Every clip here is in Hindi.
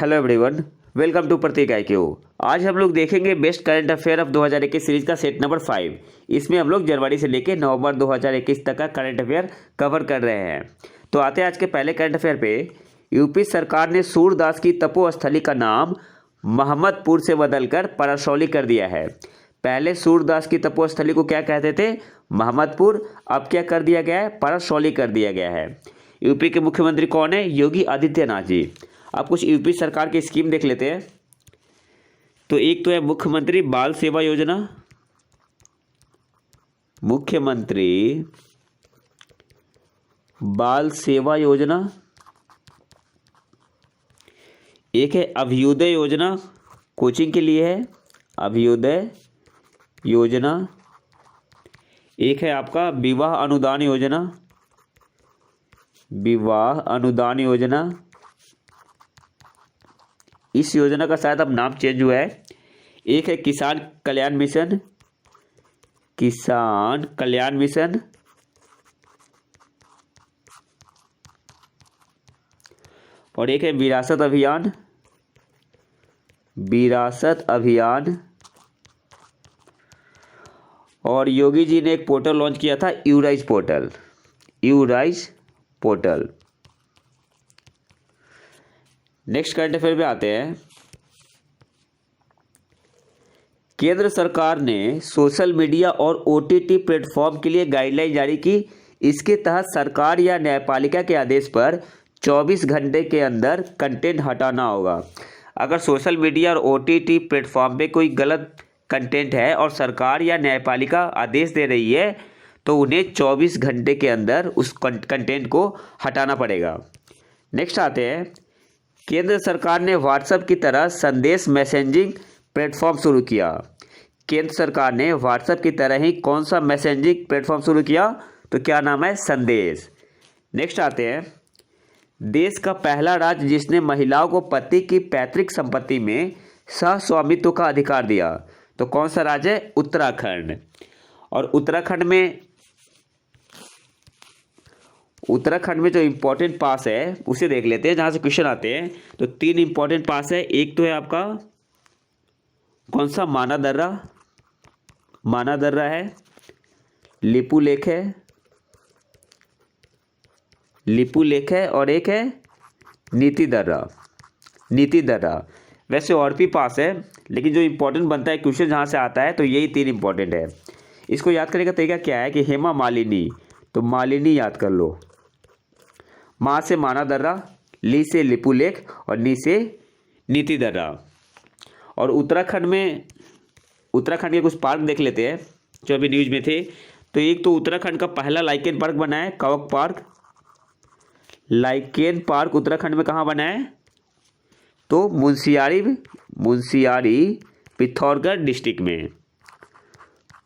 Hello everyone, welcome to Prateek IQ। आज हम लोग देखेंगे best current affair of 2021 series का सेट नंबर 5। इसमें हम लोग जनवरी से लेकर नवंबर 2021 तक का करंट अफेयर कवर कर रहे हैं। तो आते हैं आज के पहले करंट अफेयर पे। यूपी सरकार ने सूरदास की तपोस्थली का नाम महमदपुर से बदलकर परसौली कर दिया है। पहले सूरदास की तपोस्थली को क्या कहते थे? महमदपुर। अब क्या कर दिया गया है? परसौली कर दिया गया है। यूपी के मुख्यमंत्री कौन है? योगी आदित्यनाथ जी। अब कुछ यूपी सरकार की स्कीम देख लेते हैं। तो एक तो है मुख्यमंत्री बाल सेवा योजना, मुख्यमंत्री बाल सेवा योजना। एक है अभ्युदय योजना, कोचिंग के लिए है, अभ्युदय योजना। एक है आपका विवाह अनुदान योजना, विवाह अनुदान योजना। इस योजना का शायद अब नाम चेंज हुआ है। एक है किसान कल्याण मिशन, किसान कल्याण मिशन। और एक है विरासत अभियान, विरासत अभियान। और योगी जी ने एक पोर्टल लॉन्च किया था, U Rise portal, U Rise portal. Next current affair पे आते हैं। केंद्र सरकार ने सोशल मीडिया और OTT प्लेटफॉर्म के लिए गाइडलाइन जारी की। इसके तहत सरकार या न्यायपालिका के आदेश पर 24 घंटे के अंदर कंटेंट हटाना होगा। अगर सोशल मीडिया और OTT प्लेटफॉर्म पे कोई गलत कंटेंट है और सरकार या न्यायपालिका आदेश दे रही है तो उन्हें 24 घंटे के अंदर उस कंटेंट को हटाना पड़ेगा। नेक्स्ट आते हैं। केंद्र सरकार ने व्हाट्सएप की तरह संदेश मैसेजिंग प्लेटफॉर्म शुरू किया। केंद्र सरकार ने व्हाट्सएप की तरह ही कौन सा मैसेजिंग प्लेटफॉर्म शुरू किया? तो क्या नाम है? संदेश। नेक्स्ट आते हैं। देश का पहला राज्य जिसने महिलाओं को पति की पैतृक संपत्ति में सहस्वामित्व का अधिकार दिया, तो कौन सा राज्य है? उत्तराखंड। और उत्तराखंड में जो इम्पोर्टेंट पास है उसे देख लेते हैं, जहाँ से क्वेश्चन आते हैं। तो 3 इम्पोर्टेंट पास है। एक तो है आपका कौन सा? माना दर्रा, माना दर्रा है। लिपू लेक है, लिपू लेक है। और एक है नीति दर्रा, नीति दर्रा। वैसे और भी पास है, लेकिन जो इम्पोर्टेंट बनता है क्वेश्चन जहाँ से आता है तो यही 3 इम्पोर्टेंट है। इसको याद करने का तरीका क्या है कि हेमा मालिनी, तो मालिनी याद कर लो। माँ से माना दर्रा, ली से लिपू लेक और नी से नीति दर्रा। और उत्तराखंड के कुछ पार्क देख लेते हैं जो अभी न्यूज में थे। तो एक तो उत्तराखंड का पहला लाइकेन पार्क बना है, कवक पार्क। लाइकेन पार्क उत्तराखंड में कहाँ बना है? तो मुंशियारी पिथौरागढ़ डिस्ट्रिक्ट में,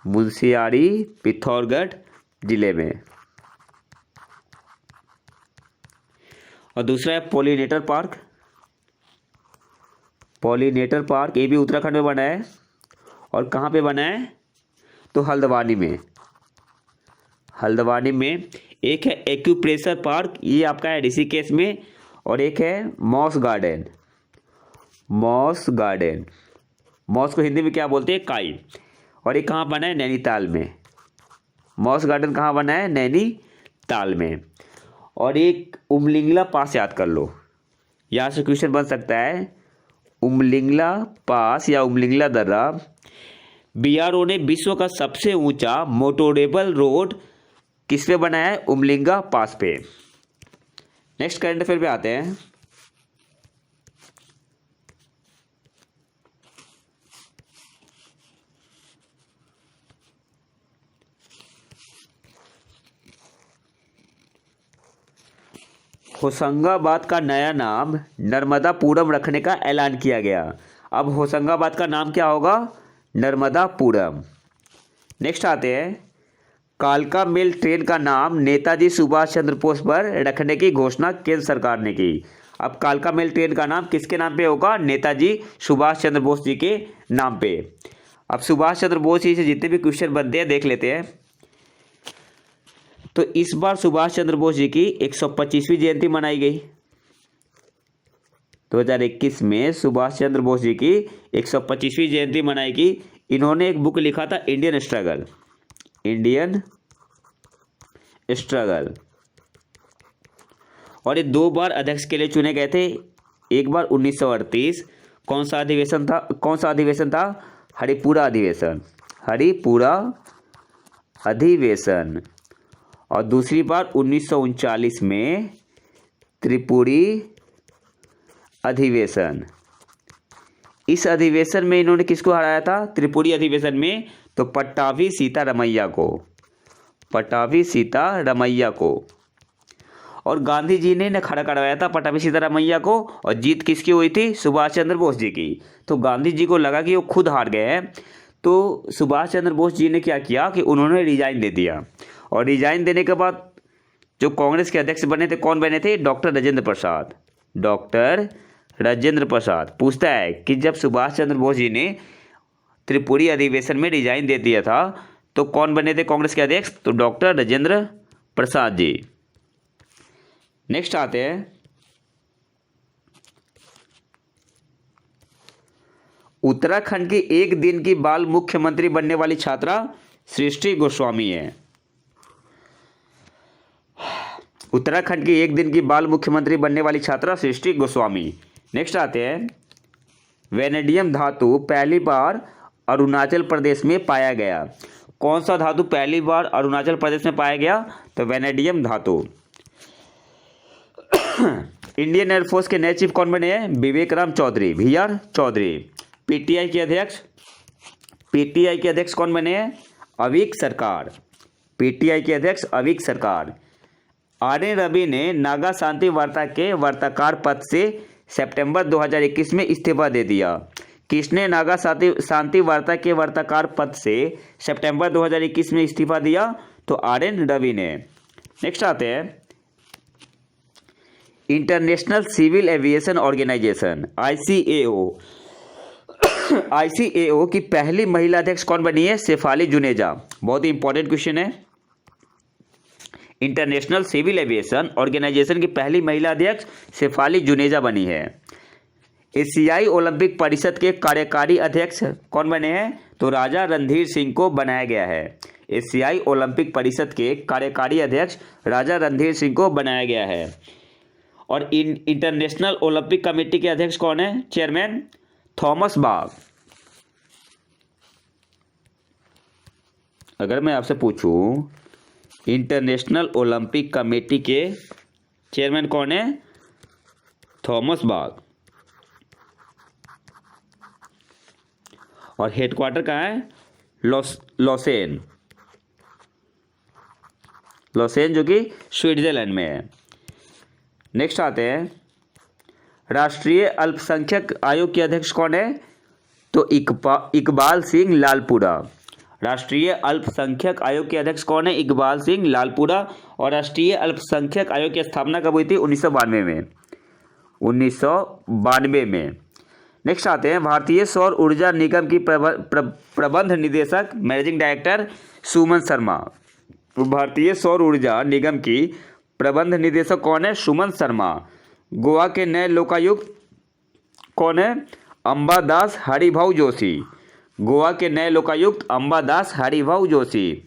मुंशियारी पिथौरागढ़ जिले में। और दूसरा है पॉलिनेटर पार्क, पॉलिनेटर पार्क। ये भी उत्तराखंड में बना है। और कहाँ पे बना है? तो हल्द्वानी में, हल्द्वानी में। एक है एक्यूप्रेशर पार्क, ये आपका है ऋषिकेश में। और एक है moss garden, moss garden. Moss को हिंदी में क्या बोलते हैं? काई। और एक कहाँ बना है? नैनीताल में। मॉस गार्डन कहाँ बना है? नैनीताल में। और एक उमलिंगला पास याद कर लो, यहाँ से क्वेश्चन बन सकता है। उमलिंगला पास या उमलिंगला दर्रा। BRO ने विश्व का सबसे ऊंचा मोटोरेबल रोड किस पे बनाया है? उमलिंगा पास पे। नेक्स्ट करंट अफेयर पे आते हैं। होशंगाबाद का नया नाम नर्मदापुरम रखने का ऐलान किया गया। अब होशंगाबाद का नाम क्या होगा? नर्मदापुरम। नेक्स्ट आते हैं। कालका मेल ट्रेन का नाम नेताजी सुभाष चंद्र बोस पर रखने की घोषणा केंद्र सरकार ने की। अब कालका मेल ट्रेन का नाम किसके नाम पे होगा? नेताजी सुभाष चंद्र बोस जी के नाम पे। अब सुभाष चंद्र बोस जी से जितने भी क्वेश्चन बनते हैं देख लेते हैं। तो इस बार सुभाष चंद्र बोस जी की 125वीं जयंती मनाई गई। 2021 में सुभाष चंद्र बोस जी की 125वीं जयंती मनाई की। इन्होंने एक बुक लिखा था इंडियन स्ट्रगल, इंडियन स्ट्रगल, और ये 2 बार अध्यक्ष के लिए चुने गए थे। एक बार 1938, कौन सा अधिवेशन था? हरिपुरा अधिवेशन, हरिपुरा अधिवेशन। और दूसरी बार 1939 में त्रिपुरी अधिवेशन। इस अधिवेशन में इन्होंने किसको हराया था? त्रिपुरी अधिवेशन में तो पट्टाभी सीतारमैया को, पट्टाभी सीतारमैया को। और गांधी जी ने खड़ा करवाया था पट्टाभी सीतारमैया को, और जीत किसकी हुई थी? सुभाष चंद्र बोस जी की। तो गांधी जी को लगा कि वो खुद हार गए हैं, तो सुभाष चंद्र बोस जी ने क्या किया कि उन्होंने रिजाइन दे दिया। और रिजाइन देने के बाद जो कांग्रेस के अध्यक्ष बने थे, कौन बने थे? Doctor Rajendra Prasad, doctor Rajendra Prasad. पूछता है कि जब सुभाष चंद्र बोस जी ने त्रिपुरी अधिवेशन में रिजाइन दे दिया था तो कौन बने थे कांग्रेस के अध्यक्ष? तो डॉक्टर राजेंद्र प्रसाद जी। नेक्स्ट आते हैं, उत्तराखंड की एक दिन की बाल मुख्यमंत्री बनने वाली छात्रा सृष्टि गोस्वामी है। उत्तराखंड की एक दिन की बाल मुख्यमंत्री बनने वाली छात्रा सृष्टि गोस्वामी। नेक्स्ट आते हैं, वेनेडियम धातु पहली बार अरुणाचल प्रदेश में पाया गया। कौन सा धातु पहली बार अरुणाचल प्रदेश में पाया गया? तो वेनेडियम धातु। इंडियन एयरफोर्स के नए चीफ कौन बने हैं? विवेक राम चौधरी, VR चौधरी। पीटीआई के अध्यक्ष कौन बने हैं? अविक सरकार, पीटीआई के अध्यक्ष अविक सरकार। RN रवि ने नागा शांति वार्ता के वार्ताकार पद से सितंबर 2021 में इस्तीफा दे दिया। किसने नागा शांति वार्ता के वार्ताकार पद से सितंबर 2021 में इस्तीफा दिया? तो RN रवि ने। नेक्स्ट आते हैं, international civil aviation organisation ICAO की पहली महिला अध्यक्ष कौन बनी है? शेफाली जुनेजा। बहुत ही इंपॉर्टेंट क्वेश्चन है। इंटरनेशनल सिविल एविएशन ऑर्गेनाइजेशन की पहली महिला अध्यक्ष शेफाली जुनेजा बनी है। एशियाई ओलंपिक परिषद के कार्यकारी अध्यक्ष कौन बने हैं? तो राजा रणधीर सिंह को बनाया गया है। एशियाई ओलंपिक परिषद के कार्यकारी अध्यक्ष राजा रणधीर सिंह को बनाया गया है। और इंटरनेशनल ओलंपिक कमेटी के अध्यक्ष कौन है? चेयरमैन थॉमस बाग। अगर मैं आपसे पूछूं इंटरनेशनल ओलंपिक कमेटी के चेयरमैन कौन है? थॉमस बाग। और हेडक्वार्टर कहाँ है? लॉसेन, जो कि स्विट्जरलैंड में है। नेक्स्ट आते हैं, राष्ट्रीय अल्पसंख्यक आयोग के अध्यक्ष कौन है? तो इकबाल सिंह लालपुरा। राष्ट्रीय अल्पसंख्यक आयोग के अध्यक्ष कौन है? इकबाल सिंह लालपुरा। और राष्ट्रीय अल्पसंख्यक आयोग की स्थापना कब हुई थी? 1992 में, 1992 में। नेक्स्ट आते हैं, भारतीय सौर ऊर्जा निगम की प्रबंध निदेशक मैनेजिंग डायरेक्टर सुमन शर्मा। भारतीय सौर ऊर्जा निगम की प्रबंध निदेशक कौन है? सुमन शर्मा। गोवा के नए लोकायुक्त कौन है? अंबादास हरिभाऊ जोशी। गोवा के नए लोकायुक्त अंबादास हरिभाऊ जोशी।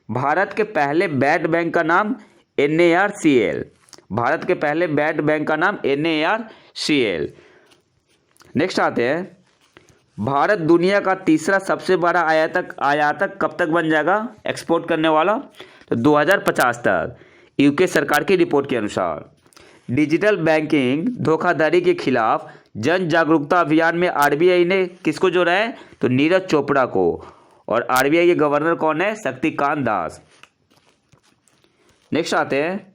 भारत के पहले बैट बैंक का नाम NARCL। भारत के पहले बैट बैंक का नाम NARCL। नेक्स्ट आते हैं, भारत दुनिया का तीसरा सबसे बड़ा आयातक कब तक बन जाएगा? एक्सपोर्ट करने वाला? तो 2050 तक, यूके सरकार की रिपोर्ट के अनुसार। डिजिटल बैंकिंग धोखाधड़ी के खिलाफ जन जागरूकता अभियान में RBI ने किसको जोड़ा है? तो नीरज चोपड़ा को। और RBI के गवर्नर कौन है? शक्तिकांत दास। नेक्स्ट आते हैं,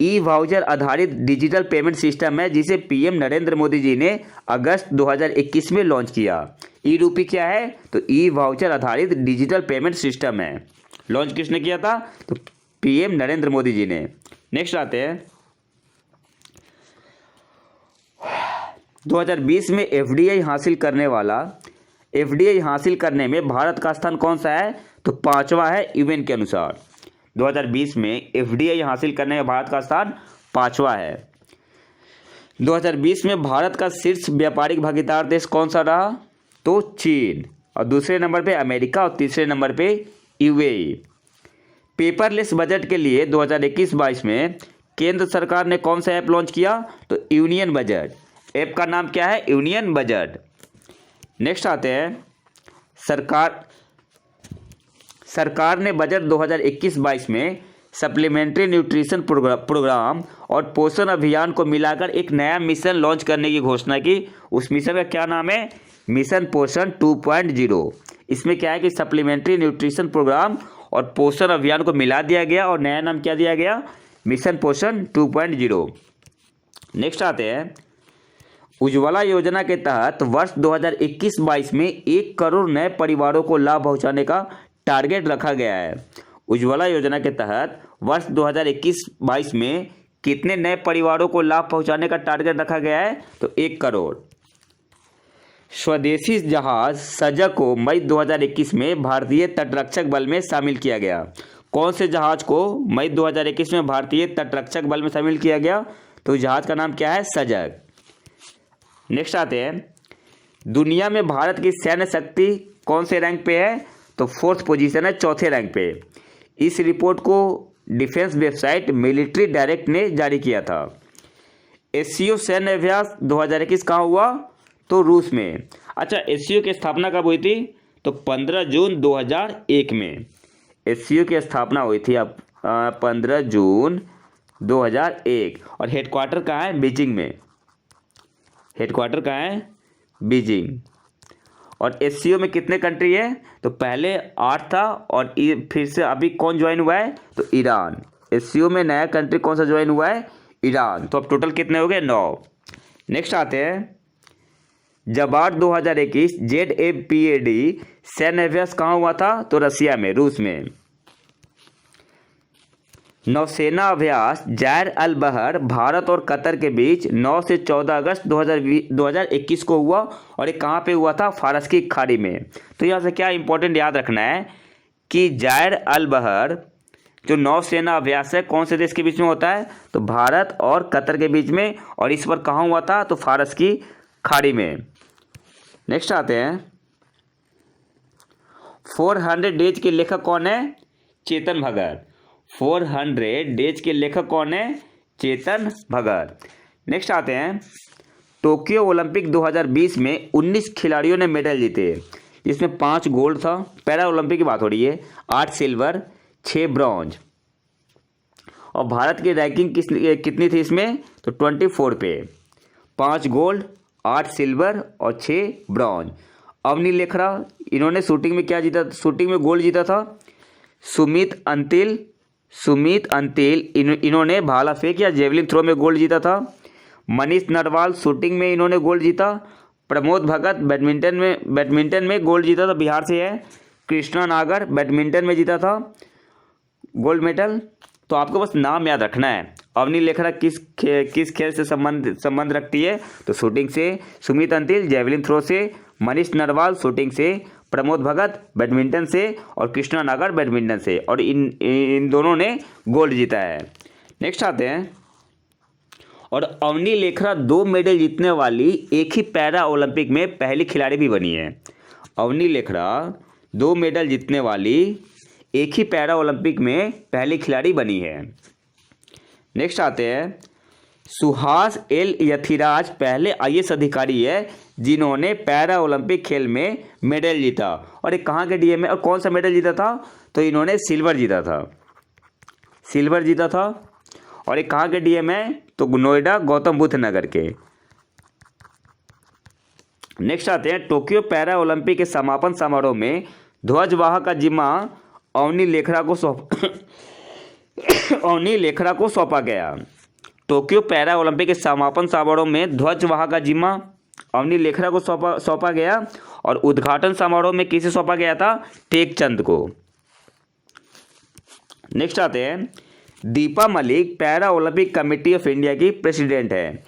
ई वाउचर आधारित डिजिटल पेमेंट सिस्टम है जिसे PM नरेंद्र मोदी जी ने अगस्त 2021 में लॉन्च किया। ई क्या है? तो ई वाउचर आधारित डिजिटल पेमेंट सिस्टम है। लॉन्च किसने किया था? तो PM नरेंद्र मोदी जी ने। नेक्स्ट आते हैं, 2020 में FDI हासिल करने में भारत का स्थान कौन सा है? तो 5वां है UN के अनुसार। 2020 में FDI हासिल करने में भारत का स्थान 5वां है। 2020 में भारत का शीर्ष व्यापारिक भागीदार देश कौन सा रहा? तो चीन। और दूसरे नंबर पे अमेरिका और तीसरे नंबर पे यूएई। पेपरलेस बजट के लिए 2021-22 में केंद्र सरकार ने कौन सा ऐप लॉन्च किया? तो यूनियन बजट। ऐप का नाम क्या है? Union budget. नेक्स्ट आते हैं, सरकार ने बजट 2021-22 में सप्लीमेंट्री न्यूट्रिशन प्रोग्राम और पोषण अभियान को मिलाकर एक नया मिशन लॉन्च करने की घोषणा की। उस मिशन का क्या नाम है? मिशन पोषण 2.0। इसमें क्या है कि सप्लीमेंट्री न्यूट्रिशन प्रोग्राम और पोषण अभियान को मिला दिया गया और नया नाम क्या दिया गया? मिशन पोषण 2.0। नेक्स्ट आते हैं, उज्ज्वला योजना के तहत वर्ष 2021-22 में 1 करोड़ नए परिवारों को लाभ पहुंचाने का टारगेट रखा गया है। उज्ज्वला योजना के तहत वर्ष 2021-22 में कितने नए परिवारों को लाभ पहुंचाने का टारगेट रखा गया है? तो 1 करोड़। स्वदेशी जहाज सजग को मई 2021 में भारतीय तटरक्षक बल में शामिल किया गया। कौन से जहाज को मई 2021 में भारतीय तटरक्षक बल में शामिल किया गया? तो जहाज का नाम क्या है? सजग। नेक्स्ट आते हैं, दुनिया में भारत की सैन्य शक्ति कौन से रैंक पे है? तो 4th पोजीशन है, 4थे रैंक पे। इस रिपोर्ट को डिफेंस वेबसाइट मिलिट्री डायरेक्ट ने जारी किया था। एससीओ सैन्य अभ्यास 2021 कहाँ हुआ? तो रूस में। अच्छा, एससीओ की स्थापना कब हुई थी? तो 15 जून 2001 में एससीओ की स्थापना हुई थी। अब 15 जून 2001। और हेडक्वार्टर कहाँ है? बीजिंग में। हेडक्वार्टर कहाँ है? बीजिंग। और एससीओ में कितने कंट्री है? तो पहले 8 था और फिर से अभी कौन ज्वाइन हुआ है? तो ईरान। एससीओ में नया कंट्री कौन सा ज्वाइन हुआ है? ईरान। तो अब टोटल कितने हो गए? 9। नेक्स्ट आते हैं, जबार 2021 ZAPAD सैन्य अभ्यास कहाँ हुआ था? तो रसिया में, रूस में। नौसेना अभ्यास जायर अल बहर भारत और कतर के बीच 9 से 14 अगस्त 2021 को हुआ और ये कहाँ पे हुआ था? फारस की खाड़ी में। तो यहाँ से क्या इंपॉर्टेंट याद रखना है कि जायर अल बहर जो नौसेना अभ्यास है कौन से देश के बीच में होता है? तो भारत और कतर के बीच में। और इस पर कहाँ हुआ था? तो फारस की खाड़ी में। नेक्स्ट आते हैं, 400 डेज के लेखक कौन है? चेतन भगत। 400 डेज के लेखक कौन है? चेतन भगत। नेक्स्ट आते हैं, टोक्यो ओलंपिक 2020 में 19 खिलाड़ियों ने मेडल जीते, जिसमें 5 गोल्ड था। पैरा ओलंपिक की बात हो रही है। 8 सिल्वर, 6 ब्रॉन्ज। और भारत की रैंकिंग कितनी थी इसमें? तो 24 पे। 5 गोल्ड, 8 सिल्वर और 6 ब्रॉन्ज। अवनी लेखरा, इन्होंने शूटिंग में क्या जीता? शूटिंग में गोल्ड जीता था। सुमित अंतिल इन्होंने भाला फेंक या जेवलिन थ्रो में गोल्ड जीता था। मनीष नरवाल शूटिंग में इन्होंने गोल्ड जीता। प्रमोद भगत बैडमिंटन में गोल्ड जीता था, बिहार से है। कृष्णा नागर बैडमिंटन में जीता था गोल्ड मेडल। तो आपको बस नाम याद रखना है। अवनी लेखरा किस खेल से संबंध रखती है? तो शूटिंग से। सुमित अंतिल जेवलिन थ्रो से। मनीष नरवाल शूटिंग से। प्रमोद भगत बैडमिंटन से और कृष्णा नागर बैडमिंटन से। और इन दोनों ने गोल्ड जीता है। नेक्स्ट आते हैं, और अवनी लेखरा 2 मेडल जीतने वाली एक ही पैरा ओलंपिक में पहली खिलाड़ी भी बनी है। अवनी लेखरा 2 मेडल जीतने वाली एक ही पैरा ओलंपिक में पहली खिलाड़ी बनी है। नेक्स्ट आते हैं, सुहास एल यथिराज पहले आईएएस अधिकारी है जिन्होंने पैरा ओलंपिक खेल में मेडल जीता। और ये कहाँ के डीएम है और कौन सा मेडल जीता था? तो इन्होंने सिल्वर जीता था। और ये कहाँ के डीएम है? तो नोएडा गौतम बुद्ध नगर के। नेक्स्ट आते हैं, टोक्यो पैरा ओलंपिक के समापन समारोह में ध्वजवाहक का जिम्मा अवनी लेखरा को सौंपा गया। टोक्यो पैरा ओलंपिक के समापन समारोह में ध्वजवाहक का जिम्मा अवनी लेखरा को सौंपा गया। और उद्घाटन समारोह में किसे सौंपा गया था? टेकचंद को। नेक्स्ट आते हैं, Deepa Malik para Olympic committee of India की प्रेसिडेंट है।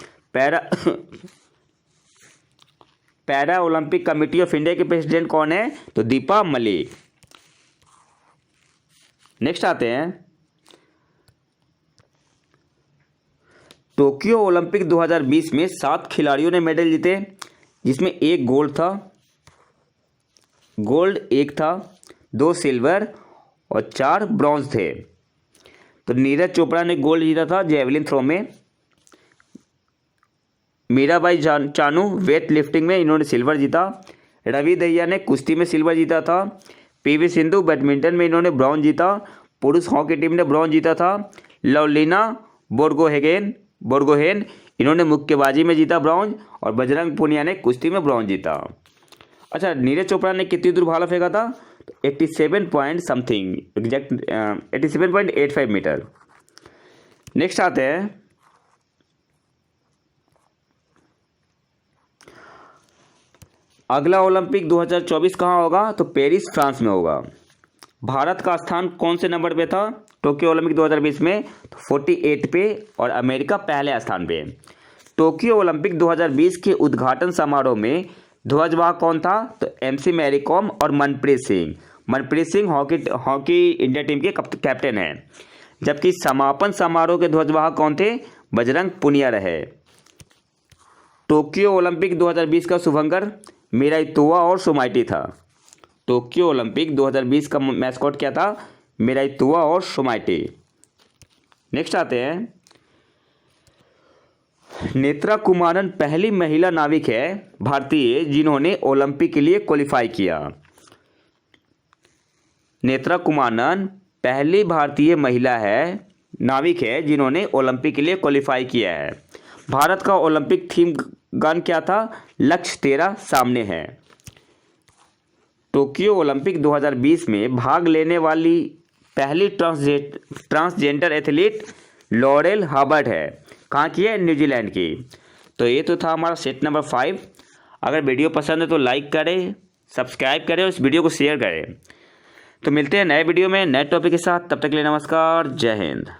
Para Olympic committee of India की प्रेसिडेंट कौन है? तो दीपा मलिक। नेक्स्ट आते हैं, टोक्यो ओलंपिक 2020 में 7 खिलाड़ियों ने मेडल जीते, जिसमें एक गोल्ड एक था, 2 सिल्वर और 4 ब्रॉन्ज थे। तो नीरज चोपड़ा ने गोल्ड जीता था जेवलिन थ्रो में, मीराबाई चानू वेट लिफ्टिंग में इन्होंने सिल्वर जीता, रवि दहिया ने कुश्ती में सिल्वर जीता था, पीवी सिंधु बैडमिंटन में इन्होंने ब्रॉन्ज जीता, पुरुष हॉकी टीम ने ब्रॉन्ज जीता था, लवलीना बोर्गोहेन इन्होंने मुक्केबाजी में जीता ब्रॉन्ज, और बजरंग पुनिया ने कुश्ती में ब्रॉन्ज जीता। अच्छा, नीरज चोपड़ा ने कितनी दूर भाला फेंका था? तो 87 point something, exact 87.85 metre. Next आते हैं अगला ओलंपिक 2024 कहाँ होगा? तो पेरिस फ्रांस में होगा। भारत का स्थान कौन से नंबर पे था टोक्यो ओलंपिक 2020 में? तो 48 पे, और अमेरिका पहले स्थान पे। टोक्यो ओलंपिक 2020 के उद्घाटन समारोह में ध्वजवाहक कौन था? तो MC मैरी कॉम और Manpreet Singh hockey India team के कैप्टन हैं। जबकि समापन समारोह के ध्वजवाहक कौन थे? बजरंग पुनिया रहे। टोक्यो ओलंपिक 2020 का शुभंकर मीराई तुआ और सोमाइटी था। टोक्यो ओलंपिक 2020 का मैस्कॉट क्या था? मीराई तुआ और सोमाइटी। नेक्स्ट आते हैं, नेत्रा कुमारन पहली महिला नाविक है भारतीय जिन्होंने ओलंपिक के लिए क्वालिफाई किया। नेत्रा कुमारन पहली भारतीय महिला नाविक है जिन्होंने ओलंपिक के लिए क्वालिफाई किया है। भारत का ओलंपिक थीम गान क्या था? लक्ष्य तेरा सामने है। टोक्यो ओलंपिक 2020 में भाग लेने वाली पहली ट्रांसजेंडर एथलीट लॉरेल हर्बर्ट है। कहाँ की है? न्यूजीलैंड की। तो ये तो था हमारा सेट नंबर 5। अगर वीडियो पसंद है तो लाइक करें, सब्सक्राइब करें और इस वीडियो को शेयर करें। तो मिलते हैं नए वीडियो में नए टॉपिक के साथ। तब तक के लिए नमस्कार, जय हिंद।